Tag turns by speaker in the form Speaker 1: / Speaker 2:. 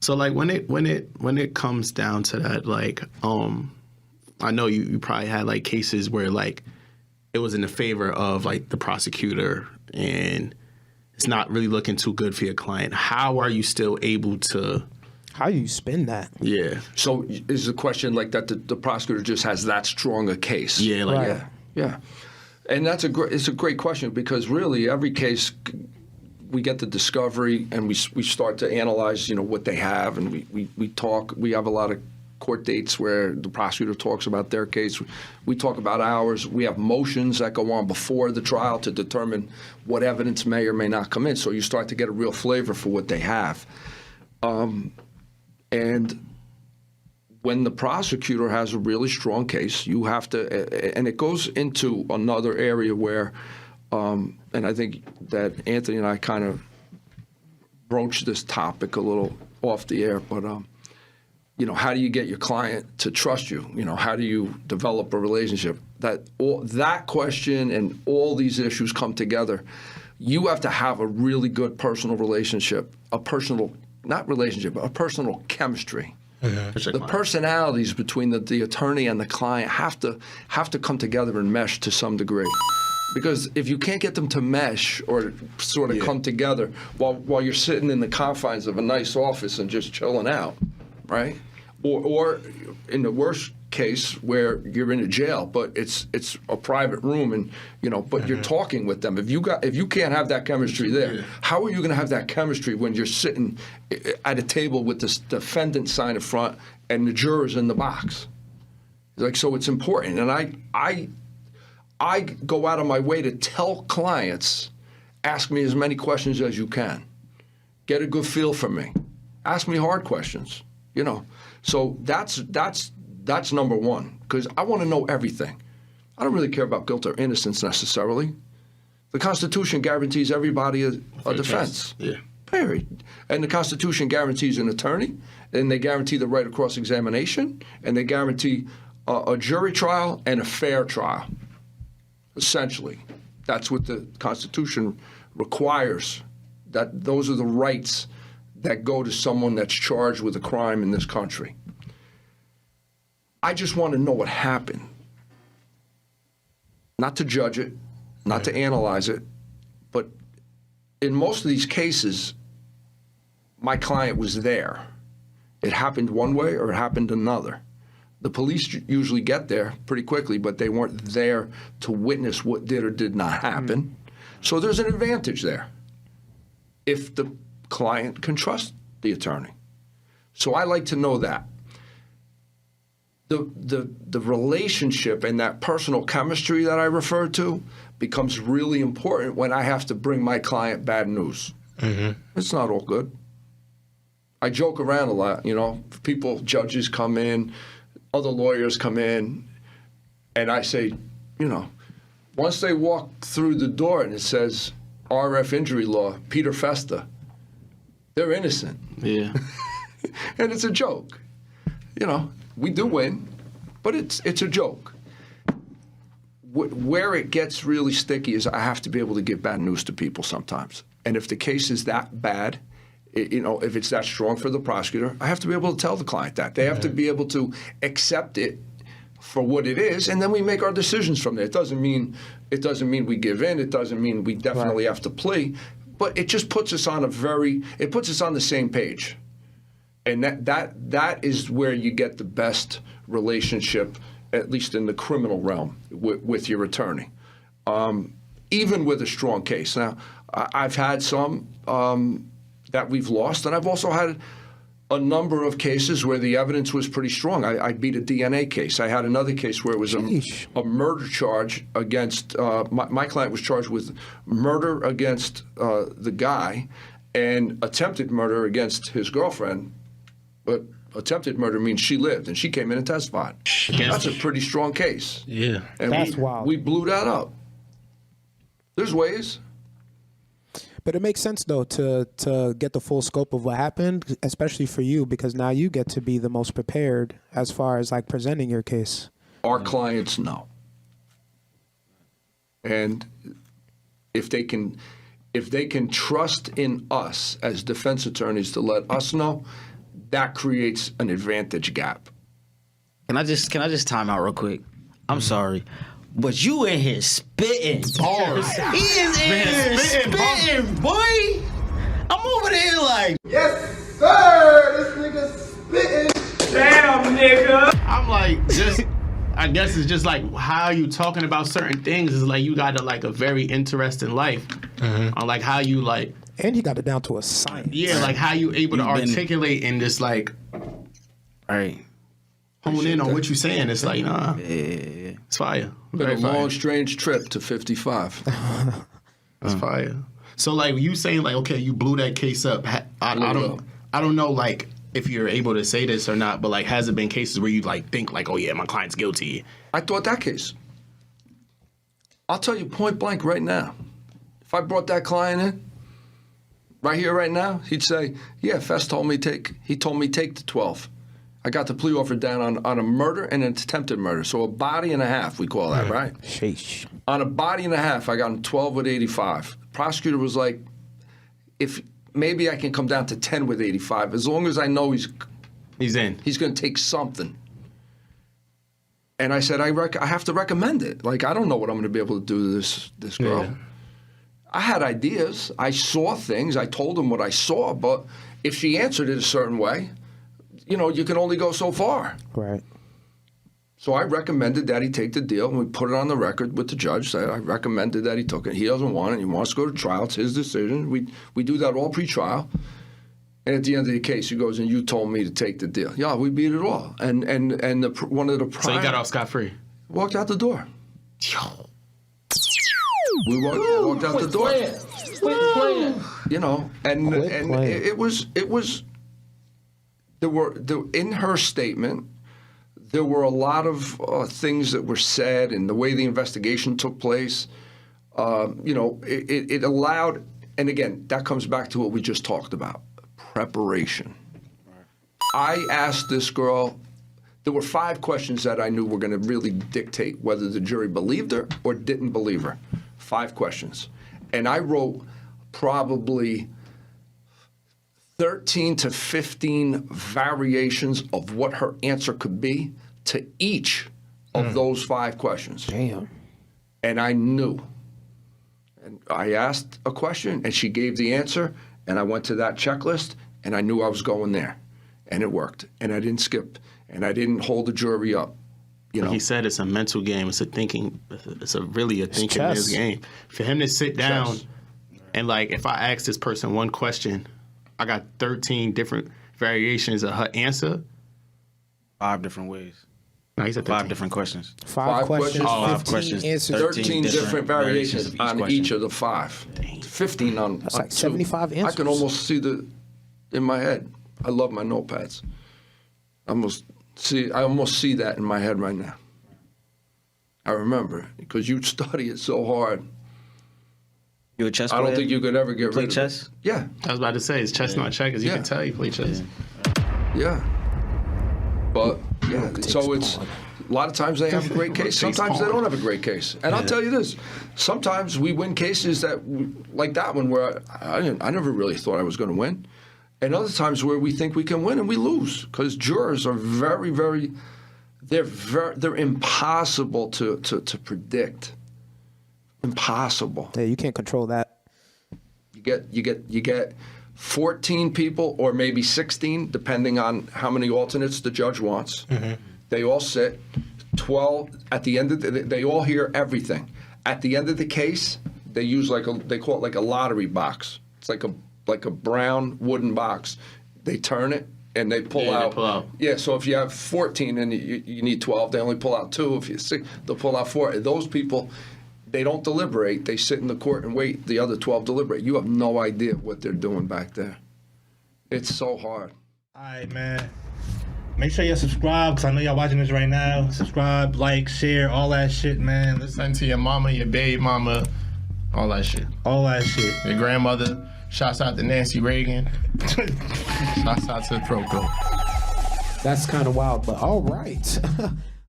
Speaker 1: So like when it comes down to that, like I know you probably had like cases where like it was in the favor of like the prosecutor and it's not really looking too good for your client. How are you still able to?
Speaker 2: How do you spin that?
Speaker 1: Yeah.
Speaker 3: So is the question like that the prosecutor just has that strong a case?
Speaker 1: Yeah. Like
Speaker 2: Right.
Speaker 3: Yeah. And it's a great question because really every case we get the discovery and we start to analyze, what they have, and we talk. We have a lot of court dates where the prosecutor talks about their case. We talk about ours. We have motions that go on before the trial to determine what evidence may or may not come in. So you start to get a real flavor for what they have. And when the prosecutor has a really strong case, you have to, and it goes into another area where, and I think that Anthony and I kind of broached this topic a little off the air, but, how do you get your client to trust you? How do you develop a relationship? That question and all these issues come together. You have to have a really good personal relationship, not relationship, but a personal chemistry.
Speaker 1: Mm-hmm.
Speaker 3: The personalities between the attorney and the client have to come together and mesh to some degree. Because if you can't get them to mesh or sort of come together while you're sitting in the confines of a nice office and just chilling out, right? Or in the worst case where you're in a jail, but it's a private room and but you're talking with them. If you can't have that chemistry there, how are you going to have that chemistry when you're sitting at a table with the defendant sign in front and the jurors in the box? So it's important, and I go out of my way to tell clients, ask me as many questions as you can, get a good feel for me, ask me hard questions, So that's number one, because I want to know everything. I don't really care about guilt or innocence necessarily. The Constitution guarantees everybody a defense.
Speaker 1: Yeah.
Speaker 3: Period. And the Constitution guarantees an attorney, and they guarantee the right of cross-examination, and they guarantee a jury trial and a fair trial. Essentially, that's what the Constitution requires. That those are the rights that go to someone that's charged with a crime in this country. I just want to know what happened. Not to judge it, not to analyze it, but in most of these cases, my client was there. It happened one way or it happened another. The police usually get there pretty quickly, but they weren't there to witness what did or did not happen. So there's an advantage there if the client can trust the attorney. So I like to know that. The relationship and that personal chemistry that I refer to becomes really important when I have to bring my client bad news. Mm-hmm. It's not all good. I joke around a lot, judges come in, other lawyers come in, and I say, once they walk through the door and it says RF injury law, Peter Festa, they're innocent.
Speaker 1: Yeah.
Speaker 3: And it's a joke. We do win, but it's a joke. Where it gets really sticky is I have to be able to give bad news to people sometimes. And if the case is that bad, if it's that strong for the prosecutor, I have to be able to tell the client that. They have to be able to accept it for what it is, and then we make our decisions from there. It doesn't mean we give in. It doesn't mean we definitely have to plea, but it just puts us on the same page. And that is where you get the best relationship, at least in the criminal realm, with your attorney, even with a strong case. Now, I've had some that we've lost, and I've also had a number of cases where the evidence was pretty strong. I beat a DNA case. I had another case where it was a murder charge against my client was charged with murder against the guy and attempted murder against his girlfriend. But attempted murder means she lived, and she came in and testified. That's a pretty strong case.
Speaker 1: Yeah.
Speaker 3: And
Speaker 2: That's wild.
Speaker 3: We blew that up. There's ways.
Speaker 2: But it makes sense, though, to get the full scope of what happened, especially for you, because now you get to be the most prepared as far as, like, presenting your case.
Speaker 3: Our clients know. And if they can trust in us as defense attorneys to let us know, that creates an advantage gap.
Speaker 4: Can I just time out real quick? I'm sorry, but you in here spitting.
Speaker 1: Bars.
Speaker 4: He is in here spitting, boy. I'm over there like,
Speaker 5: Yes, sir! This nigga spitting.
Speaker 6: Damn, nigga.
Speaker 1: I'm like, I guess it's just like how you talking about certain things is like you got a very interesting life on like how you like.
Speaker 2: And he got it down to a science.
Speaker 1: Yeah, like how you able to
Speaker 4: You've been-
Speaker 1: articulate and just like
Speaker 4: all right.
Speaker 1: hone in on what you're saying. It's like, nah,
Speaker 4: Yeah.
Speaker 1: it's fire.
Speaker 3: Been
Speaker 1: Very
Speaker 3: a
Speaker 1: fire.
Speaker 3: long, strange trip to 55.
Speaker 1: That's fire. So like you saying like, okay, you blew that case up. I don't know like if you're able to say this or not, but like has it been cases where you like think like, oh yeah, my client's guilty?
Speaker 3: I thought that case. I'll tell you point blank right now. If I brought that client in, right here, right now, he'd say, yeah, Fest told me take the 12. I got the plea offer down on a murder and an attempted murder. So a body and a half, we call that, right?
Speaker 2: Sheesh.
Speaker 3: On a body and a half, I got him 12 with 85. Prosecutor was like, if maybe I can come down to 10 with 85, as long as I know he's
Speaker 1: in.
Speaker 3: he's going to take something. And I said, I have to recommend it. Like, I don't know what I'm going to be able to do to this girl.
Speaker 1: Yeah.
Speaker 3: I had ideas. I saw things. I told him what I saw. But if she answered it a certain way, you can only go so far.
Speaker 2: Right.
Speaker 3: So I recommended that he take the deal, and we put it on the record with the judge. That I recommended that he took it. He doesn't want it. He wants to go to trial. It's his decision. We do that all pre-trial. And at the end of the case, he goes, and you told me to take the deal. Yeah, we beat it all. And one of the prime...
Speaker 1: So you got off scot-free?
Speaker 3: Walked out the door. We walked out the door. And it was. In her statement, there were a lot of things that were said, and the way the investigation took place. It allowed, and again, that comes back to what we just talked about: preparation. I asked this girl. There were 5 questions that I knew were going to really dictate whether the jury believed her or didn't believe her. 5 questions. And I wrote probably 13 to 15 variations of what her answer could be to each of those 5 questions.
Speaker 2: Damn.
Speaker 3: And I knew. And I asked a question, and she gave the answer, and I went to that checklist, and I knew I was going there. And it worked. And I didn't skip. And I didn't hold the jury up.
Speaker 1: He said it's a mental game. It's a thinking. It's really a thinking
Speaker 2: chess.
Speaker 1: game. For him to sit down and like, if I ask this person one question, I got 13 different variations of her answer.
Speaker 4: 5 different ways.
Speaker 1: No, he said
Speaker 4: 5
Speaker 1: 13.
Speaker 4: different questions.
Speaker 2: 5 questions,
Speaker 4: 5
Speaker 2: 15
Speaker 4: questions.
Speaker 2: answers.
Speaker 3: 13 different variations
Speaker 4: of each
Speaker 3: on
Speaker 4: question.
Speaker 3: each of the 5. 15 on
Speaker 2: That's
Speaker 3: on
Speaker 2: like
Speaker 3: 2.
Speaker 2: 75 answers.
Speaker 3: I can almost see in my head. I love my notepads. I almost see that in my head right now. I remember because you study it so hard.
Speaker 4: You a chess
Speaker 3: I
Speaker 4: player?
Speaker 3: don't think you could ever get
Speaker 4: Play
Speaker 3: rid
Speaker 4: chess?
Speaker 3: of it. Yeah,
Speaker 1: I was about to say it's chess not checkers. You
Speaker 3: Yeah.
Speaker 1: can tell you play chess.
Speaker 3: yeah. But yeah, so it's a lot of times they have a great case. Sometimes they don't have a great case. And I'll tell you this: sometimes we win cases like that one where I never really thought I was going to win. And other times where we think we can win and we lose because jurors are they're impossible to predict. Impossible.
Speaker 2: Yeah, you can't control that.
Speaker 3: You get 14 people or maybe 16, depending on how many alternates the judge wants.
Speaker 2: Mm-hmm.
Speaker 3: They all sit. 12 at the end of they all hear everything. At the end of the case, they use they call it like a lottery box. It's like a brown wooden box. They turn it and they pull out.
Speaker 1: They pull out.
Speaker 3: Yeah, so if you have 14 and you need 12, they only pull out 2. If you're 6, they'll pull out 4. Those people, they don't deliberate. They sit in the court and wait. The other 12 deliberate. You have no idea what they're doing back there. It's so hard.
Speaker 6: All right, man. Make sure y'all subscribe, because I know y'all watching this right now. Subscribe, like, share, all that shit, man.
Speaker 1: Listen to your mama, your baby mama, all that shit.
Speaker 6: All that shit.
Speaker 1: Your grandmother. Shouts out to Nancy Reagan. Shouts out to the Throat Goat.
Speaker 2: That's kind of wild, but all right.